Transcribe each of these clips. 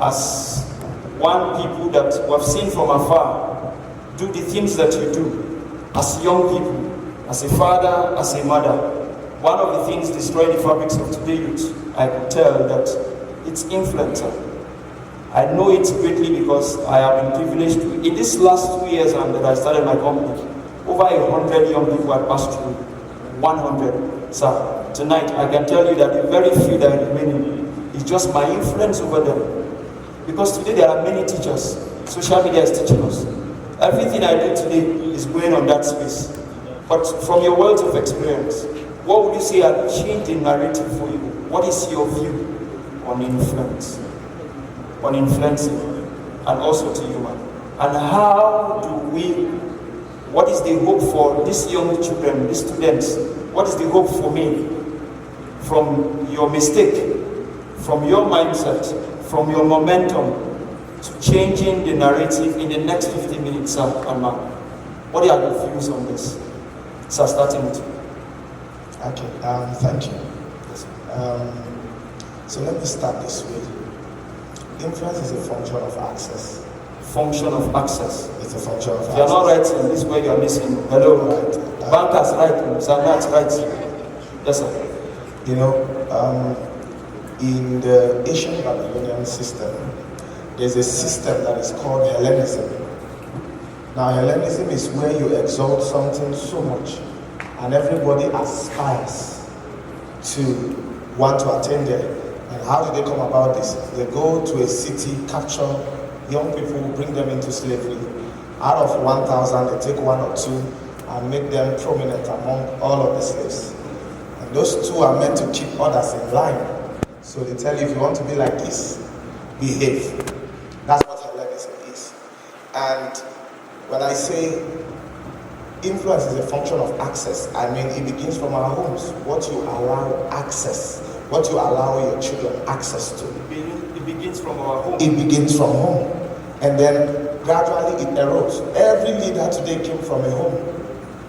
as one people that we have seen from afar do the things that you do, as young people, as a father, as a mother. One of the things destroying the fabrics of today's youth, I could tell that it's influencer. I know it greatly because I have been privileged to, in these last 2 years that I started my company, over 100 young people have passed through. 100. So tonight I can tell you that the very few that are remaining is just my influence over them. Because today there are many teachers. Social media is teaching us. Everything I do today is going on that space. But from your words of experience, what would you say have changed the narrative for you? What is your view on influence? On influencing, and also to human? And how do we, what is the hope for these young children, these students? What is the hope for me from your mistake, from your mindset, from your momentum to changing the narrative in the next 15 minutes, sir and ma'am? What are your views on this? Sir, starting with you. Okay, thank you. So let me start this way. Influence is a function of access. Function of access. It's a function of access. You are not writing, this is where you are missing. Hello, right. Bankers writing, sir, not writing. Yes, sir. You know, in the Asian Babylonian system, there's a system that is called Hellenism. Now, Hellenism is where you exalt something so much, and everybody aspires to want to attain there. And how do they come about this? They go to a city, capture young people, bring them into slavery. Out of 1,000, they take 1 or 2 and make them prominent among all of the slaves. And those 2 are meant to keep others in line. So they tell you, if you want to be like this, behave. That's what Hellenism is. And when I say influence is a function of access, I mean it begins from our homes. What you allow access, what you allow your children access to. It begins from our home. It begins from home. And then gradually it erodes. Every leader today came from a home.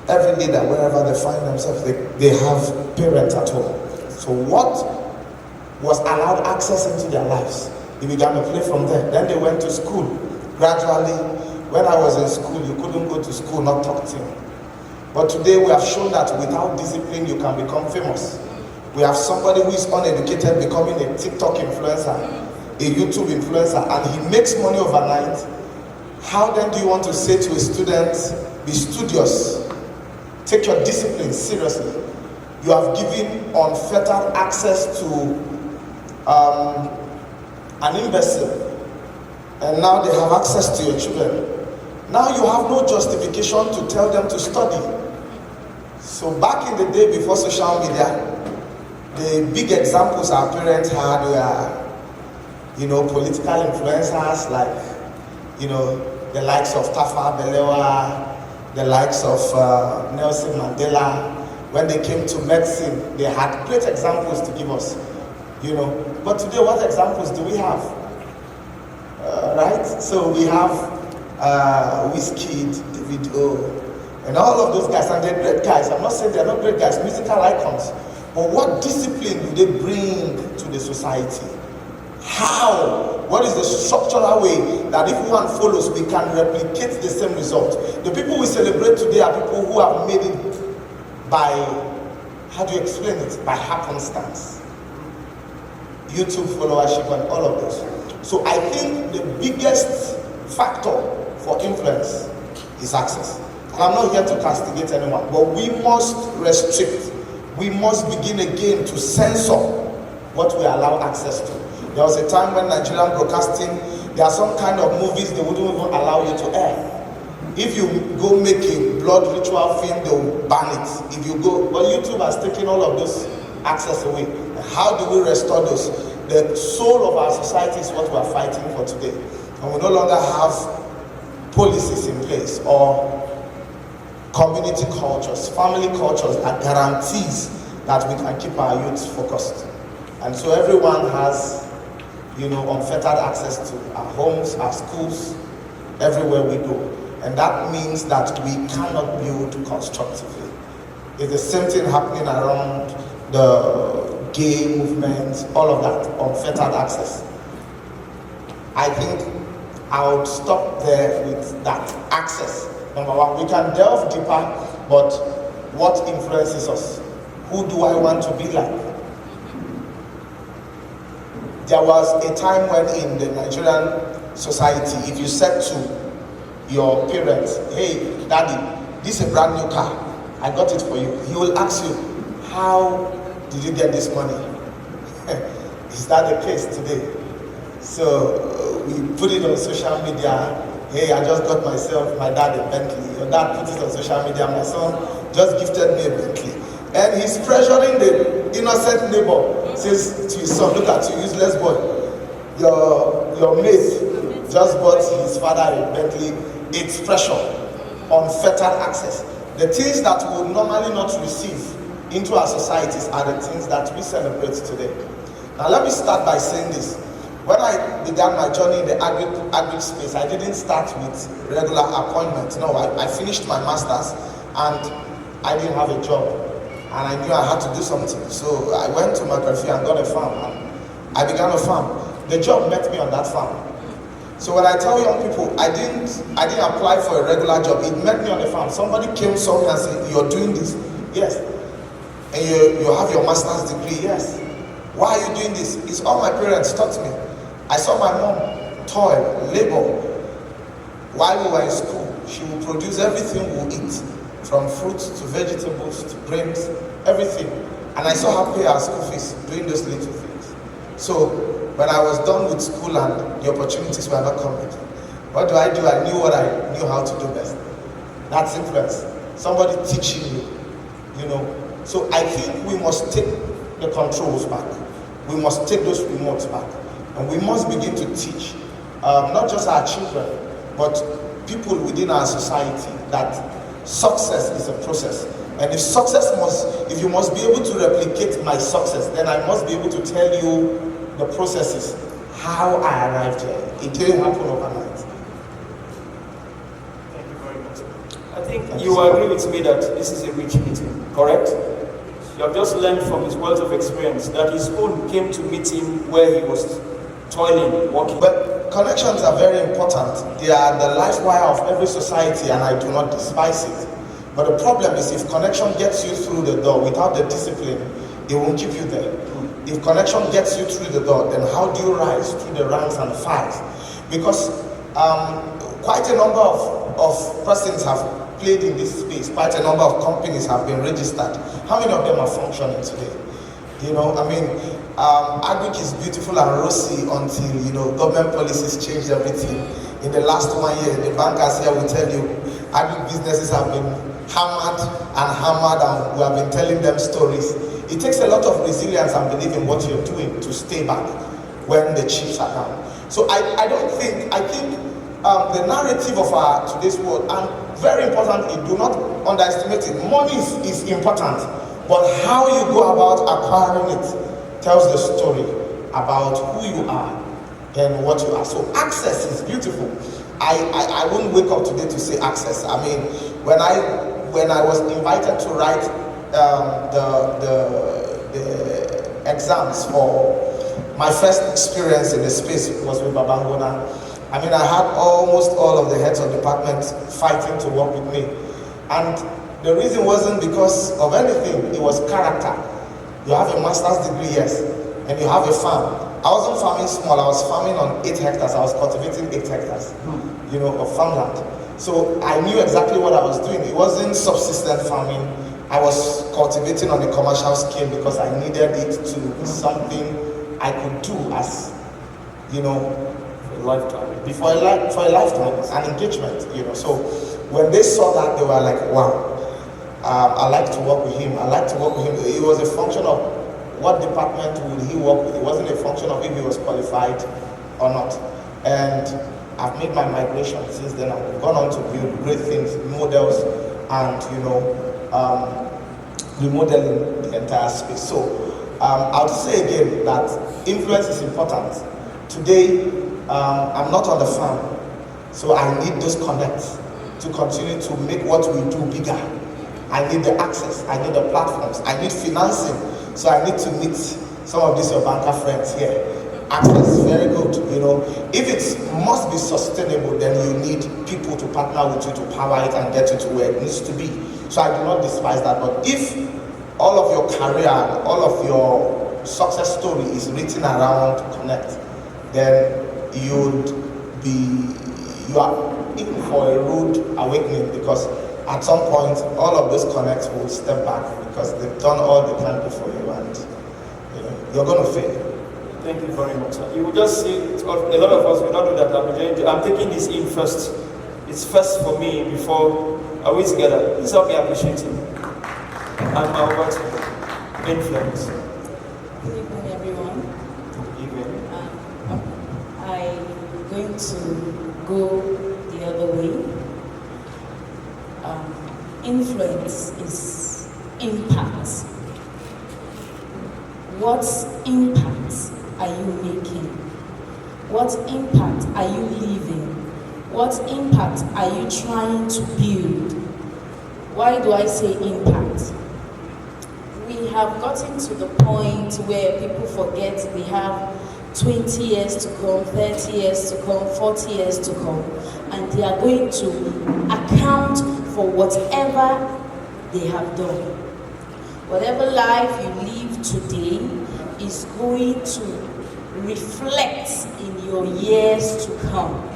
Every leader, wherever they find themselves, they have parents at home. So what was allowed access into their lives, they began to play from there. Then they went to school. Gradually, when I was in school, you couldn't go to school, not talk to me. But today we have shown that without discipline, you can become famous. We have somebody who is uneducated becoming a TikTok influencer, a YouTube influencer, and he makes money overnight. How then do you want to say to a student, be studious, take your discipline seriously? You have given unfettered access to an imbecile, and now they have access to your children. Now you have no justification to tell them to study. So back in the day before social media, the big examples our parents had were, political influencers like, the likes of Tafa Balewa, the likes of Nelson Mandela. When they came to medicine, they had great examples to give us, But today, what examples do we have? Right? So we have Wizkid, Davido, and all of those guys, and they're great guys. I'm not saying they're not great guys, musical icons. But what discipline do they bring to the society? How? What is the structural way that if one follows, we can replicate the same result? The people we celebrate today are people who have made it by, how do you explain it? By happenstance. YouTube followership and all of those. So I think the biggest factor for influence is access. And I'm not here to castigate anyone, but we must restrict. We must begin again to censor what we allow access to. There was a time when Nigerian broadcasting, there are some kind of movies they wouldn't even allow you to air. If you go make a blood ritual film, they will ban it. If you go, but YouTube has taken all of those access away. How do we restore those? The soul of our society is what we are fighting for today. And we no longer have policies in place or community cultures, family cultures that guarantees that we can keep our youth focused. And so everyone has, unfettered access to our homes, our schools, everywhere we go. And that means that we cannot build constructively. It's the same thing happening around the gay movement, all of that, unfettered access. I think I would stop there with that. Access. Number one, we can delve deeper, but what influences us? Who do I want to be like? There was a time when in the Nigerian society, if you said to your parents, hey, daddy, this is a brand new car, I got it for you. He will ask you, how did you get this money? Is that the case today? So we put it on social media. Hey, I just got my dad a Bentley. Your dad put it on social media. My son just gifted me a Bentley. And he's pressuring the innocent neighbor. Says to his son, look at you, useless boy. Your mate just bought his father a Bentley. It's pressure, unfettered access. The things that we would normally not receive into our societies are the things that we celebrate today. Now let me start by saying this. When I began my journey in the agri space, I didn't start with regular appointment. No, I finished my master's and I didn't have a job. And I knew I had to do something. So I went to my career and got a farm. And I began a farm. The job met me on that farm. So when I tell young people, I didn't apply for a regular job. It met me on the farm. Somebody came somewhere and said, you're doing this? Yes. And you have your master's degree? Yes. Why are you doing this? It's all my parents taught me. I saw my mom toil, labor. While we were in school, she would produce everything we eat, from fruits to vegetables to grains, everything. And I saw her pay our school fees doing those little things. So when I was done with school and the opportunities were not coming, what do? I knew what I knew how to do best. That's influence. Somebody teaching you, So I think we must take the controls back. We must take those remotes back. And we must begin to teach, not just our children, but people within our society that success is a process. And if you must be able to replicate my success, then I must be able to tell you the processes, how I arrived here. It didn't happen overnight. Thank you very much. I think you agree with me that this is a rich meeting, correct? You have just learned from his wealth of experience that his own came to meet him where he was toiling, working. But connections are very important. They are the life wire of every society, and I do not despise it. But the problem is, if connection gets you through the door without the discipline, it won't keep you there. If connection gets you through the door, then how do you rise through the ranks and files? Because quite a number of persons have played in this space. Quite a number of companies have been registered. How many of them are functioning today? Agric is beautiful and rosy until, government policies changed everything. In the last 1 year, the bankers here will tell you, agric businesses have been hammered, and we have been telling them stories. It takes a lot of resilience and belief in what you're doing to stay back when the chips are down. So I think the narrative of our today's world, and very importantly, do not underestimate it. Money is important, but how you go about acquiring it tells the story about who you are and what you are. So access is beautiful. I wouldn't wake up today to say access. I mean, when I was invited to write the exams for my first experience in the space was with Babangona. I mean, I had almost all of the heads of departments fighting to work with me. And the reason wasn't because of anything, it was character. You have a master's degree, yes, and you have a farm. I wasn't farming small, I was farming on 8 hectares. I was cultivating 8 hectares, of farmland. So I knew exactly what I was doing. It wasn't subsistent farming. I was cultivating on a commercial scale because I needed it to be something I could do as, For a lifetime. For a lifetime, an engagement, So when they saw that, they were like, wow. I like to work with him. It was a function of what department would he work with. It wasn't a function of if he was qualified or not. And I've made my migration since then. I've gone on to build great things, models, and remodeling the entire space. So I'll say again that influence is important. Today, I'm not on the farm, so I need those connects to continue to make what we do bigger. I need the access, I need the platforms, I need financing. So I need to meet some of these your banker friends here. access, very good. You know, if it must be sustainable, then you need people to partner with you to power it and get it to where it needs to be. So I do not despise that. But if all of your career, all of your success story is written around Connect, then you are in for a rude awakening, because at some point all of those connects will step back because they've done all they can do for you, and you're going to fail. Thank you very much. You will just see, a lot of us will not do that. I'm taking this in first. It's first for me before are we together. Please help me appreciate him. And my words influence. Good evening, everyone. Good evening. I'm going to go the other way. Influence is impact. What impact are you making? What impact are you leaving? What impact are you trying to build? Why do I say impact? We have gotten to the point where people forget they have 20 years to come, 30 years to come, 40 years to come, and they are going to account for whatever they have done. Whatever life you live today is going to reflect in your years to come.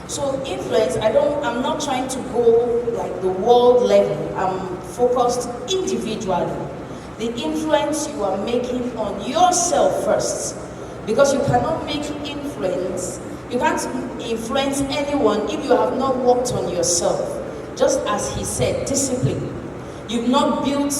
So influence, I'm not trying to go like the world level. I'm focused individually. The influence you are making on yourself first. Because you cannot make influence, you can't influence anyone if you have not worked on yourself. Just as he said, discipline. You've not built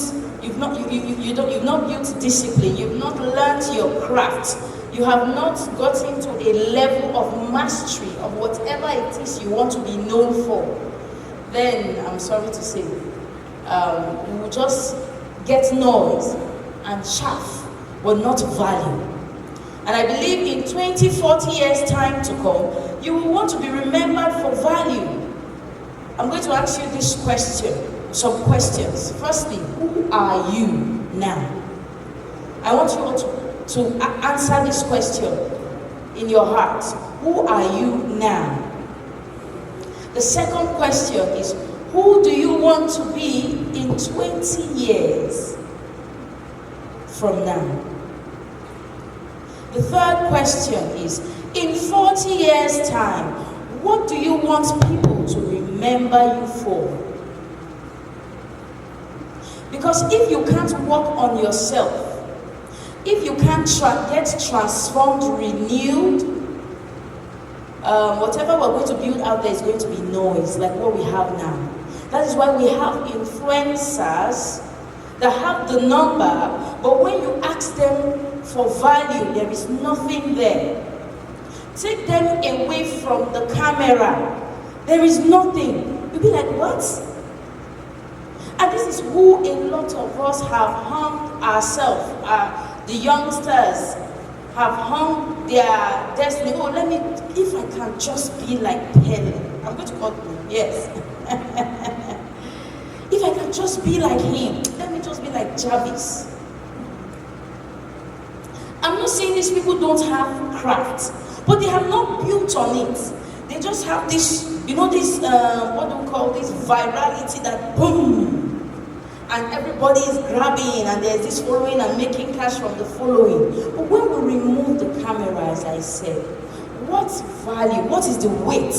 discipline. You've not learned your craft. You have not gotten to a level of mastery of whatever it is you want to be known for. Then, I'm sorry to say, you will just get noise and chaff, but not value. And I believe in 20, 40 years time to come, you will want to be remembered for value. I'm going to ask you this question, some questions. Firstly, who are you now? I want you all to answer this question in your heart. Who are you now? The second question is, who do you want to be in 20 years from now? The third question is, in 40 years' time, what do you want people to remember you for? Because if you can't work on yourself, if you can't get transformed, renewed, whatever we're going to build out there is going to be noise, like what we have now. That is why we have influencers that have the number, but when you ask them for value, there is nothing there. Take them away from the camera, there is nothing. You'll be like, what? And this is who a lot of us have hung ourselves, the youngsters have hung their destiny. Oh, if I can just be like Pele, I'm going to call him, yes. If I can just be like him, let me just be like Jarvis. I'm not saying these people don't have craft, but they have not built on it. They just have this, this, what do we call this, virality that boom, and everybody is grabbing, and there's this following and making cash from the following. But when we remove the camera, as I said, what value, what is the weight?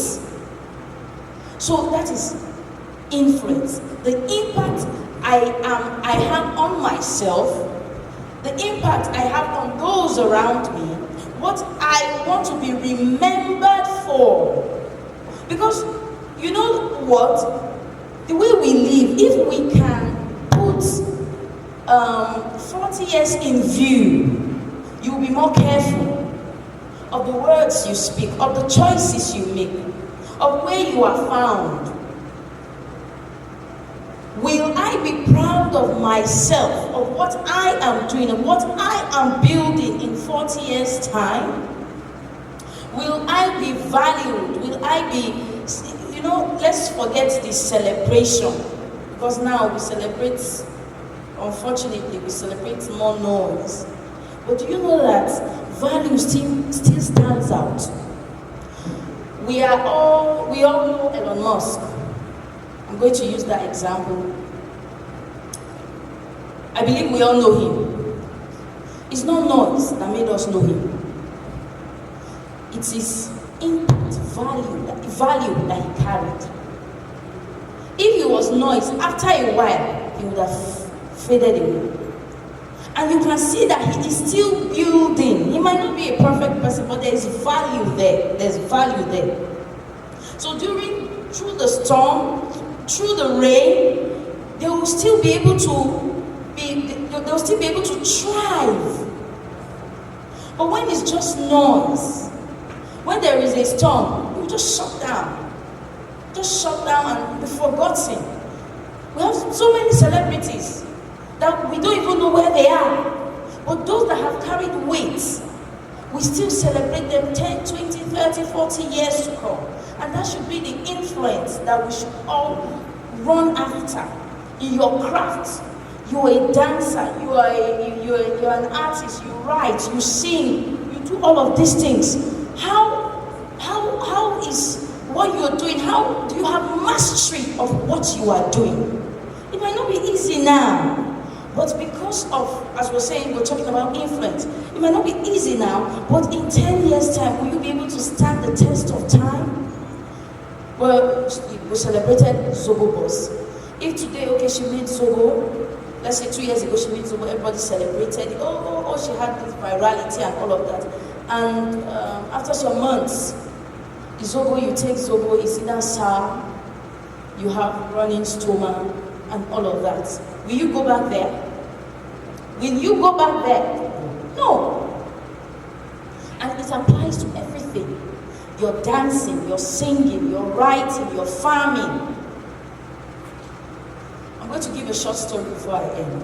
So that is influence. The impact I have on myself, the impact I have on those around me, what I want to be remembered for. Because you know what? The way we live, if we can put 40 years in view, you'll be more careful of the words you speak, of the choices you make, of where you are found. Will I be proud of myself, of what I am doing, of what I am building in 40 years' time? Will I be valued? Will I be, let's forget this celebration. Because now we celebrate, unfortunately, we celebrate more noise. But do you know that value still stands out. We all know Elon Musk. I'm going to use that example. I believe we all know him. It's not noise that made us know him. It's his impact, value that he carried. If he was noise, after a while, he would have faded away. And you can see that he is still building. He might not be a perfect person, but there is value there. There's value there. So through the storm, through the rain, they will still be able to thrive. But when it's just noise, when there is a storm, you just shut down. Just shut down and be forgotten. We have so many celebrities that we don't even know where they are. But those that have carried weight, we still celebrate them 10, 20, 30, 40 years to come. And that should be the influence that we should all run after in your craft. You're a dancer, you're an artist, you write, you sing, you do all of these things. How is what you're doing, how do you have mastery of what you are doing? It might not be easy now, but because of, as we're saying, we're talking about influence, it might not be easy now, but in 10 years' time, will you be able to stand the test of time? Well, we celebrated Zobo Boss. If today, okay, she made Zobo, let's say 2 years ago she made Zobo, everybody celebrated it. Oh, she had this virality and all of that. And after some months, the Zobo, you take Zobo, it's either sour, you have running stomach, and all of that. Will you go back there? Will you go back there? No. And it applies to everything. Your dancing, your singing, your writing, your farming. I'm going to give a short story before I end.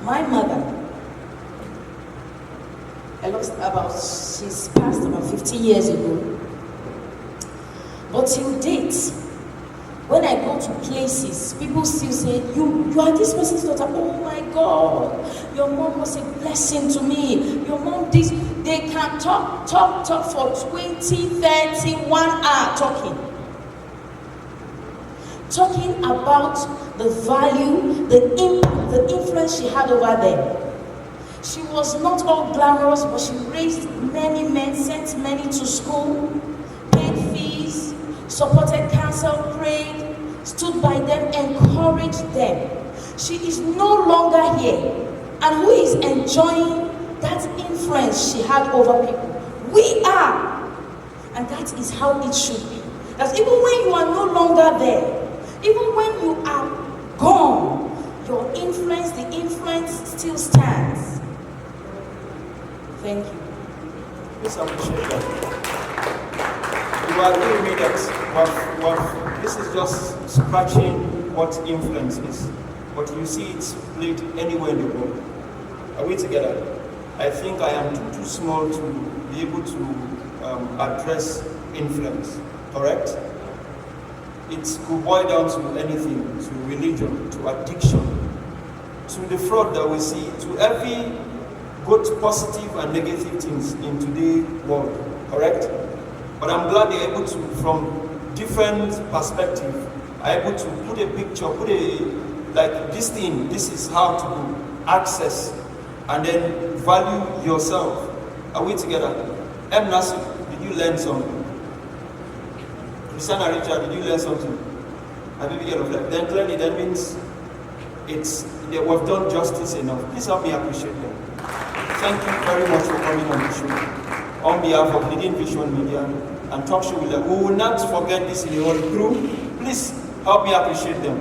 My mother, she's passed about 50 years ago. But till date, when I go to places, people still say, you are this person's daughter. Oh my God, your mom was a blessing to me. Your mom this. They can talk for 20, 30, 1 hour talking about the value, the impact, the influence she had over them. She was not all glamorous, but she raised many men, sent many to school, paid fees, supported counsel, prayed, stood by them, encouraged them. She is no longer here. And who is enjoying that influence she had over people? We are. And that is how it should be. That even when you are no longer there, even when you are gone, your influence, the influence still stands. Thank you. Please appreciate that. You agree with me that this is just scratching what influence is. But you see it's played anywhere in the world. Are we together? I think I am too small to be able to address influence, correct? It could boil down to anything, to religion, to addiction, to the fraud that we see, to every both positive and negative things in today's world, correct? But I'm glad they're able to, from different perspectives, are able to put a picture, like this thing, this is how to do, access, and then value yourself. Are we together? M. Nasir, did you learn something? Christiana Richard, did you learn something? And maybe get of that. Then clearly that means we've done justice enough. Please help me appreciate them. Thank you very much for coming on the show. On behalf of Leading Vision Media and Talk Show, we will not forget this in the whole crew. Please help me appreciate them.